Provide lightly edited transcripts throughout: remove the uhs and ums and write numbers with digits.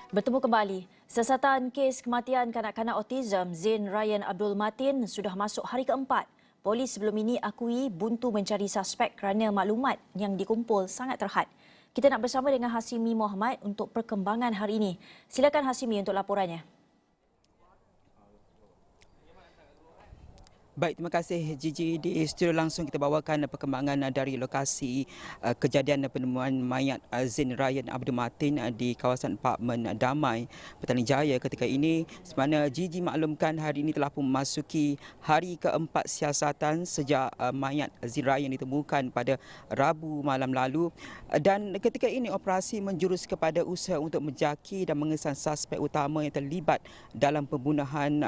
Bertemu kembali. Siasatan kes kematian kanak-kanak autism Zain Ryan Abdul Matin sudah masuk hari keempat. Polis sebelum ini akui buntu mencari suspek kerana maklumat yang dikumpul sangat terhad. Kita nak bersama dengan Hasimi Muhammad untuk perkembangan hari ini. Silakan Hasimi untuk laporannya. Baik, terima kasih Gigi. Di studio langsung kita bawakan perkembangan dari lokasi kejadian penemuan mayat Zain Ryan Abdul Matin di kawasan Apartmen Damai, Petaling Jaya ketika ini. Semana Gigi maklumkan hari ini telah pun memasuki hari keempat siasatan sejak mayat Zain Ryan ditemukan pada Rabu malam lalu. Dan ketika ini operasi menjurus kepada usaha untuk menjaki dan mengesan suspek utama yang terlibat dalam pembunuhan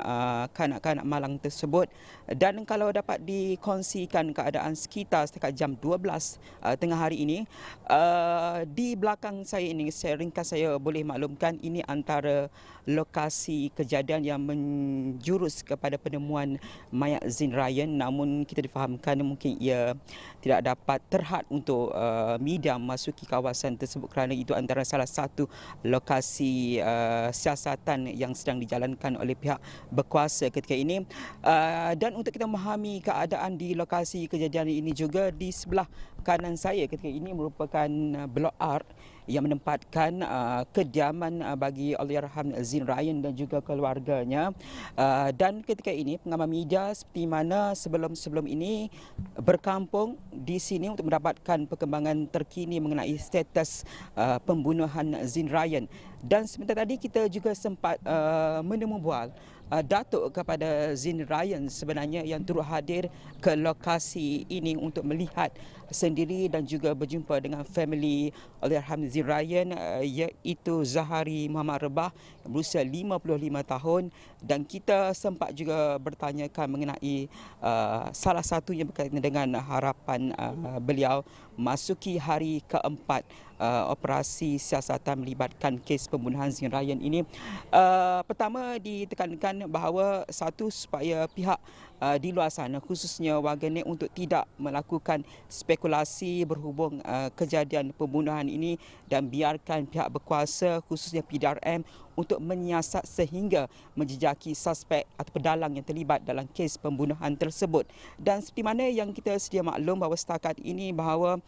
kanak-kanak malang tersebut. Dan kalau dapat dikongsikan keadaan sekitar setakat jam 12 tengah hari ini, di belakang saya ini, saya boleh maklumkan ini antara lokasi kejadian yang menjurus kepada penemuan mayat Zain Ryan. Namun kita difahamkan mungkin ia tidak dapat terhad untuk media memasuki kawasan tersebut kerana itu antara salah satu lokasi siasatan yang sedang dijalankan oleh pihak berkuasa ketika ini. Dan untuk kita memahami keadaan di lokasi kejadian ini juga, di sebelah kanan saya ketika ini merupakan Blok R yang menempatkan kediaman bagi Allahyarham Zain Ryan dan juga keluarganya. Dan ketika ini pengamal media seperti mana sebelum ini berkampung di sini untuk mendapatkan perkembangan terkini mengenai status pembunuhan Zain Ryan. Dan sebentar tadi kita juga sempat menemu bual datuk kepada Zain Ryan sebenarnya yang turut hadir ke lokasi ini untuk melihat sendiri dan juga berjumpa dengan family Allahyarham Zain Ryan, iaitu Zahari Muhammad Rebah yang berusia 55 tahun. Dan kita sempat juga bertanyakan mengenai salah satunya berkaitan dengan harapan beliau masuki hari keempat operasi siasatan melibatkan kes pembunuhan Zain Ryan ini. Pertama ditekankan bahawa satu, supaya pihak di luar sana khususnya warganet untuk tidak melakukan spekulasi berhubung kejadian pembunuhan ini dan biarkan pihak berkuasa khususnya PDRM untuk menyiasat sehingga menjejaki suspek atau pedalang yang terlibat dalam kes pembunuhan tersebut. Dan seperti mana yang kita sedia maklum bahawa setakat ini bahawa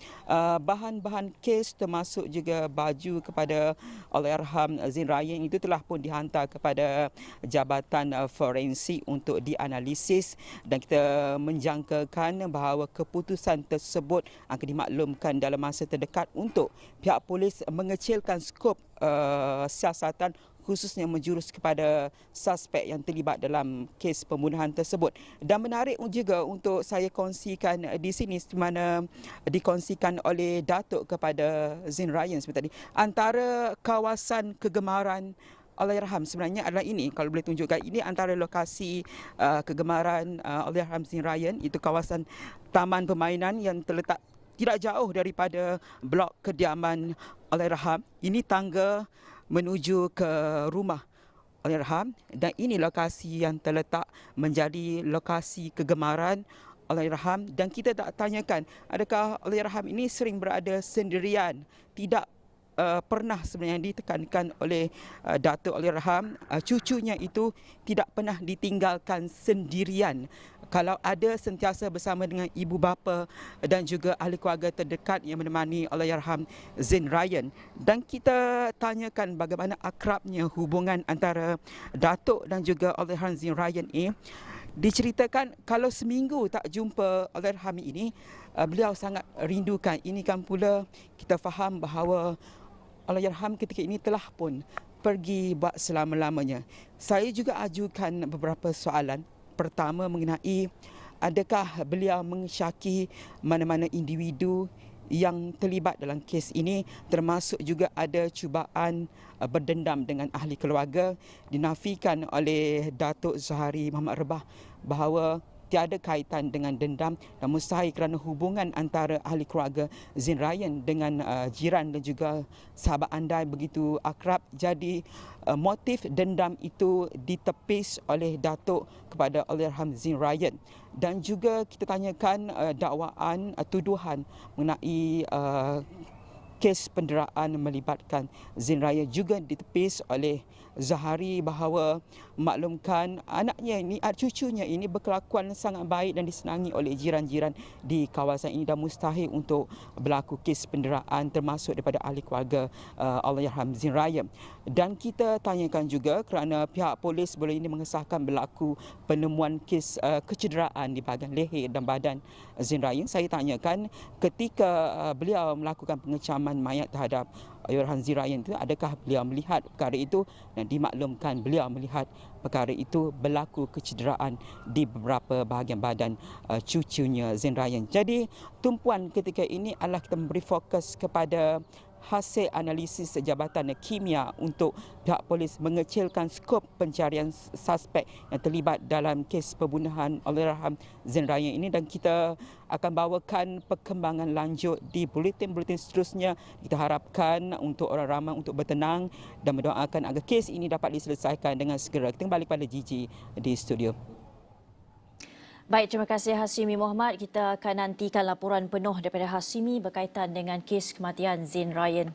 bahan-bahan kes termasuk juga baju kepada Allahyarham Zain Ryan itu telah pun dihantar kepada Jabatan Forensik untuk dianalisis, dan kita menjangkakan bahawa keputusan tersebut akan dimaklumkan dalam masa terdekat untuk pihak polis mengecilkan skop siasatan khususnya menjurus kepada suspek yang terlibat dalam kes pembunuhan tersebut. Dan menarik juga untuk saya kongsikan di sini di mana dikongsikan oleh datuk kepada Zain Ryan seperti tadi, antara kawasan kegemaran Allahyarham sebenarnya adalah ini. Kalau boleh tunjukkan, ini antara lokasi kegemaran Allahyarham Zain Ryan, itu kawasan taman permainan yang terletak tidak jauh daripada blok kediaman Allahyarham. Ini tangga menuju ke rumah Allahyarham, dan ini lokasi yang terletak menjadi lokasi kegemaran Allahyarham. Dan kita tak tanyakan adakah Allahyarham ini sering berada sendirian. Tidak pernah sebenarnya ditekankan oleh Datuk Allahyarham, cucunya itu tidak pernah ditinggalkan sendirian. Kalau ada, sentiasa bersama dengan ibu bapa dan juga ahli keluarga terdekat yang menemani Allahyarham Zain Ryan. Dan kita tanyakan bagaimana akrabnya hubungan antara Datuk dan juga Allahyarham Zain Ryan ini. Diceritakan kalau seminggu tak jumpa Allahyarham ini, beliau sangat rindukan. Ini kan pula kita faham bahawa Allahyarham ketika ini telah pun pergi buat selama-lamanya. Saya juga ajukan beberapa soalan. Pertama mengenai adakah beliau mensyaki mana-mana individu yang terlibat dalam kes ini, termasuk juga ada cubaan berdendam dengan ahli keluarga. Dinafikan oleh Datuk Zahari Muhammad Rebah bahawa tiada kaitan dengan dendam dan mustahil kerana hubungan antara ahli keluarga Zain Ryan dengan jiran dan juga sahabat andai begitu akrab. Jadi motif dendam itu ditepis oleh Datuk kepada Allahyarham Zain Ryan. Dan juga kita tanyakan dakwaan tuduhan mengenai kes penderaan melibatkan Zain Ryan juga ditepis oleh Zahari bahawa maklumkan anaknya ini, cucunya ini berkelakuan sangat baik dan disenangi oleh jiran-jiran di kawasan ini dan mustahil untuk berlaku kes penderaan termasuk daripada ahli keluarga Allahyarham Zain Ryan. Dan kita tanyakan juga kerana pihak polis baru ini mengesahkan berlaku penemuan kes kecederaan di bahagian leher dan badan Zain Ryan. Saya tanyakan ketika beliau melakukan pengecaman mayat terhadap Allahyarham Zain Ryan itu, adakah beliau melihat perkara itu, dan dimaklumkan beliau melihat perkara itu berlaku kecederaan di beberapa bahagian badan cucunya Zain Ryan. Jadi tumpuan ketika ini adalah kita memberi fokus kepada hasil analisis jabatan kimia untuk pihak polis mengecilkan skop pencarian suspek yang terlibat dalam kes pembunuhan Allahyarham Zain Ryan ini, dan kita akan bawakan perkembangan lanjut di buletin-buletin seterusnya. Kita harapkan untuk orang ramai untuk bertenang dan mendoakan agar kes ini dapat diselesaikan dengan segera. Kita kembali pada Gigi di studio. Baik, terima kasih Hasimi Mohamad. Kita akan nantikan laporan penuh daripada Hasimi berkaitan dengan kes kematian Zain Ryan.